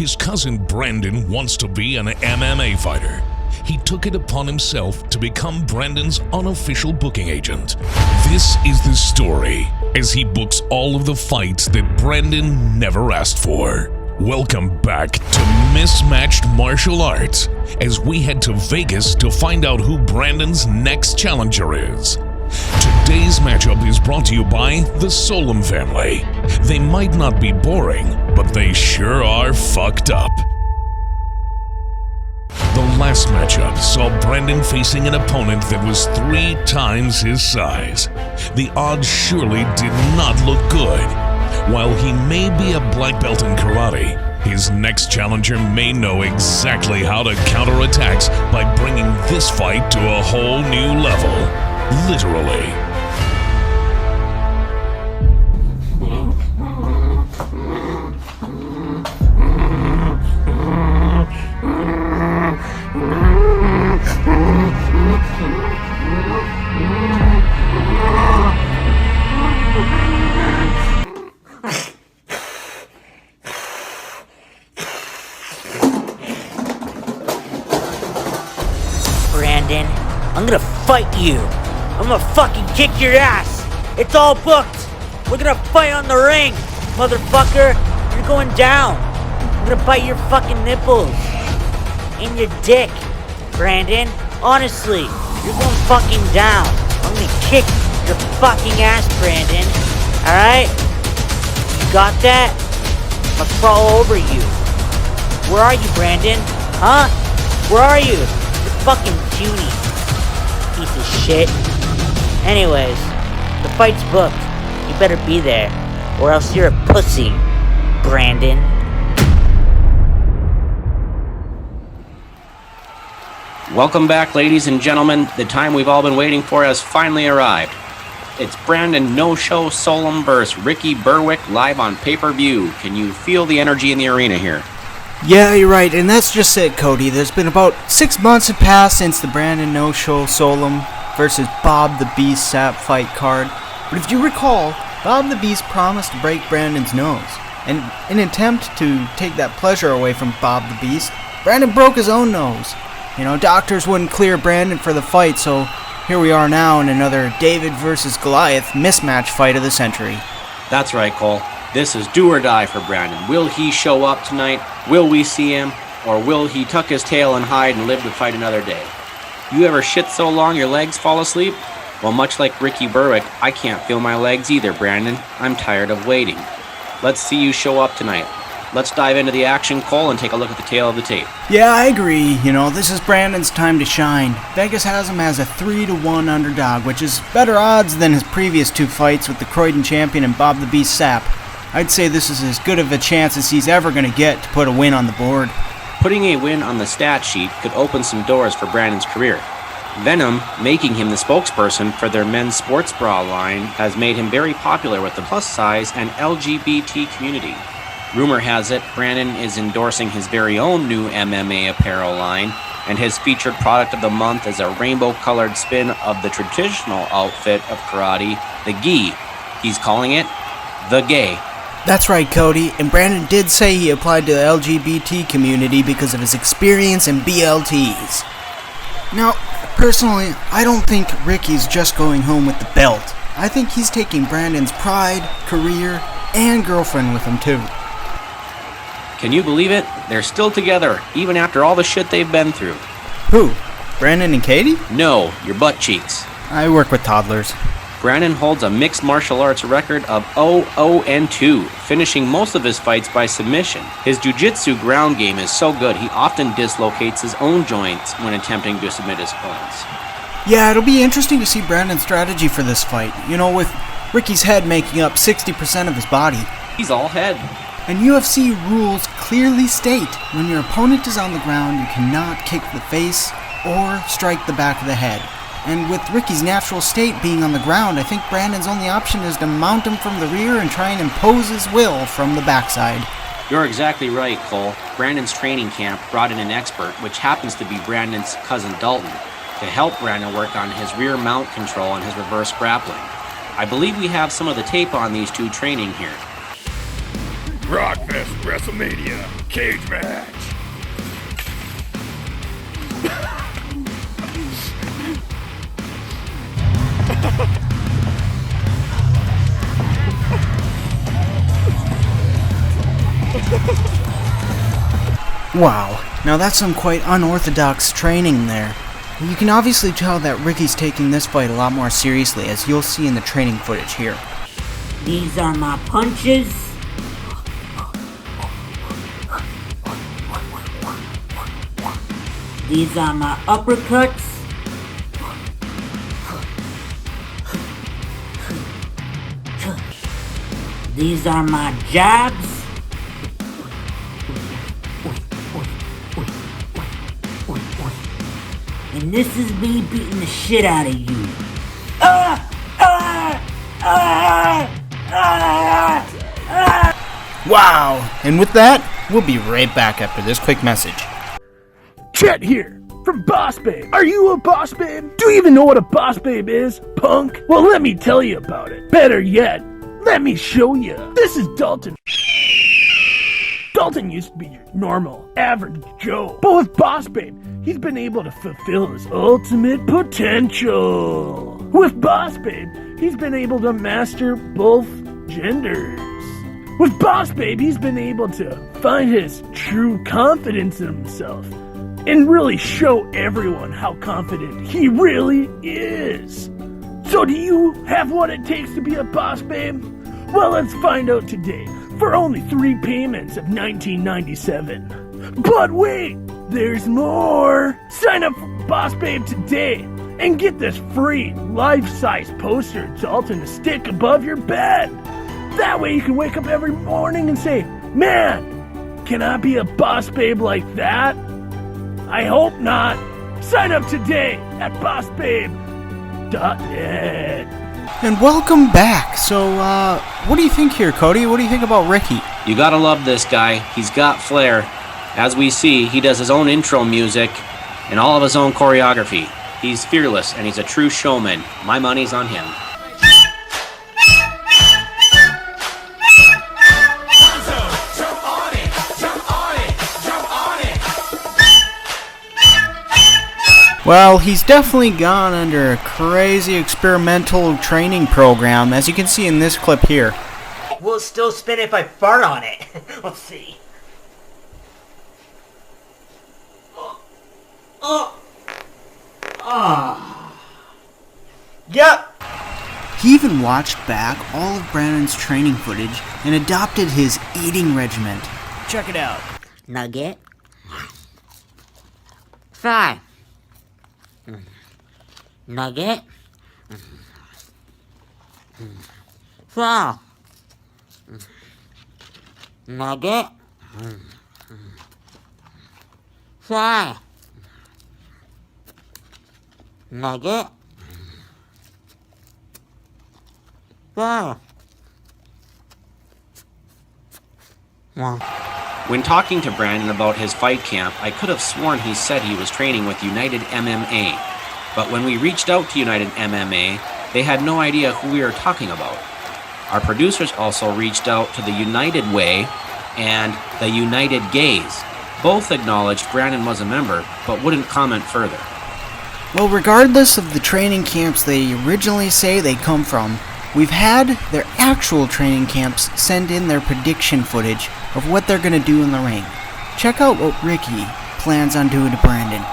His cousin Brandon wants to be an MMA fighter. He took it upon himself to become Brandon's unofficial booking agent. This is the story as he books all of the fights that Brandon never asked for. Welcome back to Mismatched Martial Arts as we head to Vegas to find out who Brandon's next challenger is. Today's matchup is brought to you by the Solom family. They might not be boring, but they sure are fucked up. The last matchup saw Brandon facing an opponent that was 3 times his size. The odds surely did not look good. While he may be a black belt in karate, his next challenger may know exactly how to counter attacks by bringing this fight to a whole new level. Literally. Brandon, I'm gonna fight you. I'm gonna fucking kick your ass. It's all booked. We're gonna fight on the ring, motherfucker. You're going down. I'm gonna bite your fucking nipples. In your dick, Brandon. Honestly, you're going fucking down. I'm gonna kick your fucking ass, Brandon. Alright? You got that? I'm gonna crawl over you. Where are you, Brandon? Huh? Where are you? You're fucking puny. Piece of shit. Anyways, the fight's booked. You better be there, or else you're a pussy, Brandon. Welcome back, ladies and gentlemen. The time we've all been waiting for has finally arrived. It's Brandon No-Show Solom vs. Ricky Berwick live on pay-per-view. Can you feel the energy in the arena here? Yeah, you're right, and that's just it, Cody. There's been about 6 months have passed since the Brandon No-Show Solom versus Bob the Beast Sapp fight card. But if you recall, Bob the Beast promised to break Brandon's nose. And in an attempt to take that pleasure away from Bob the Beast, Brandon broke his own nose. You know, doctors wouldn't clear Brandon for the fight, so here we are now in another David versus Goliath mismatch fight of the century. That's right, Cole. This is do or die for Brandon. Will he show up tonight? Will we see him? Or will he tuck his tail and hide and live to fight another day? You ever shit so long your legs fall asleep? Well, much like Ricky Berwick, I can't feel my legs either, Brandon. I'm tired of waiting. Let's see you show up tonight. Let's dive into the action, Cole, and take a look at the tail of the tape. Yeah, I agree. You know, this is Brandon's time to shine. Vegas has him as a 3-1 underdog, which is better odds than his previous 2 fights with the Croydon champion and Bob the Beast Sapp. I'd say this is as good of a chance as he's ever going to get to put a win on the board. Putting a win on the stat sheet could open some doors for Brandon's career. Venom, making him the spokesperson for their men's sports bra line, has made him very popular with the plus-size and LGBT community. Rumor has it, Brandon is endorsing his very own new MMA apparel line, and his featured product of the month is a rainbow-colored spin of the traditional outfit of karate, the gi. He's calling it the Gay. That's right, Cody, and Brandon did say he applied to the LGBT community because of his experience in BLTs. Now, personally, I don't think Ricky's just going home with the belt. I think he's taking Brandon's pride, career, and girlfriend with him too. Can you believe it? They're still together, even after all the shit they've been through. Who? Brandon and Katie? No, your butt cheeks. I work with toddlers. Brandon holds a mixed martial arts record of 0-2, finishing most of his fights by submission. His jiu-jitsu ground game is so good he often dislocates his own joints when attempting to submit his opponents. Yeah, it'll be interesting to see Brandon's strategy for this fight. You know, with Ricky's head making up 60% of his body. He's all head. And UFC rules clearly state when your opponent is on the ground, you cannot kick the face or strike the back of the head. And with Ricky's natural state being on the ground, I think Brandon's only option is to mount him from the rear and try and impose his will from the backside. You're exactly right, Cole. Brandon's training camp brought in an expert, which happens to be Brandon's cousin Dalton, to help Brandon work on his rear mount control and his reverse grappling. I believe we have some of the tape on these two training here. Rockfest WrestleMania cage match. Wow, now that's some quite unorthodox training there. You can obviously tell that Ricky's taking this fight a lot more seriously, as you'll see in the training footage here. These are my punches. These are my uppercuts. These are my jabs. And this is me beating the shit out of you. Wow, and with that, we'll be right back after this quick message. Chet here, from Boss Babe. Are you a boss babe? Do you even know what a boss babe is, punk? Well, let me tell you about it. Better yet, let me show you. This is Dalton. Dalton used to be your normal, average Joe. But with Boss Babe, he's been able to fulfill his ultimate potential. With Boss Babe, he's been able to master both genders. With Boss Babe, he's been able to find his true confidence in himself and really show everyone how confident he really is. So do you have what it takes to be a boss babe? Well, let's find out today for only 3 payments of $19.97. But wait, there's more. Sign up for Boss Babe today and get this free life-size poster Dalton to stick above your bed. That way you can wake up every morning and say, man, can I be a boss babe like that? I hope not. Sign up today at bossbabe.net. And welcome back. So, what do you think here, Cody? What do you think about Ricky? You gotta love this guy. He's got flair. As we see, he does his own intro music and all of his own choreography. He's fearless and he's a true showman. My money's on him. Well, he's definitely gone under a crazy experimental training program, as you can see in this clip here. We'll still spin if I fart on it. Let's see. Yep. He even watched back all of Brandon's training footage and adopted his eating regimen. Check it out. Nugget. Fry. Nugget. Fry. Nugget. Fry. Nugget. Fry. When talking to Brandon about his fight camp, I could have sworn he said he was training with United MMA. But when we reached out to United MMA, they had no idea who we were talking about. Our producers also reached out to the United Way and the United Gays. Both acknowledged Brandon was a member, but wouldn't comment further. Well, regardless of the training camps they originally say they come from, we've had their actual training camps send in their prediction footage of what they're going to do in the ring. Check out what Ricky plans on doing to Brandon.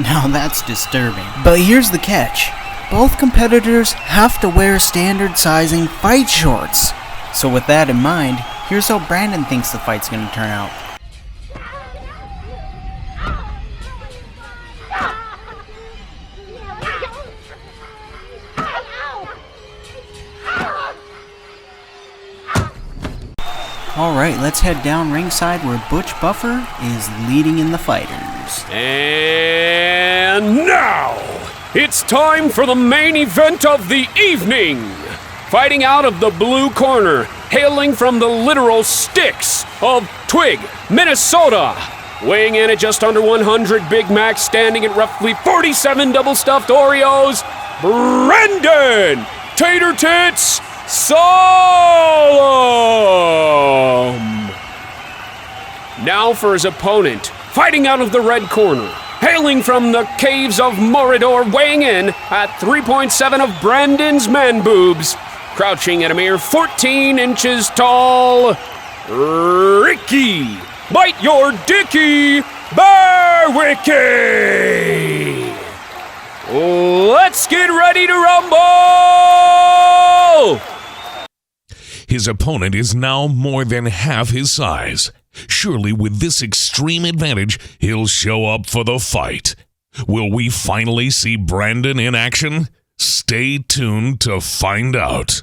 Now that's disturbing. But here's the catch. Both competitors have to wear standard sizing fight shorts. So with that in mind, here's how Brandon thinks the fight's going to turn out. Alright, let's head down ringside where Butch Buffer is leading in the fighters. And now, it's time for the main event of the evening. Fighting out of the blue corner, hailing from the literal sticks of Twig, Minnesota. Weighing in at just under 100 Big Macs, standing at roughly 47 double stuffed Oreos, Brendan Tater Tits Solom. Now for his opponent, fighting out of the red corner, hailing from the caves of Morador, weighing in at 3.7 of Brandon's man boobs, crouching at a mere 14 inches tall, Ricky, Bite Your Dicky Berwick. Let's get ready to rumble! His opponent is now more than half his size. Surely with this extreme advantage, he'll show up for the fight. Will we finally see Brandon in action? Stay tuned to find out.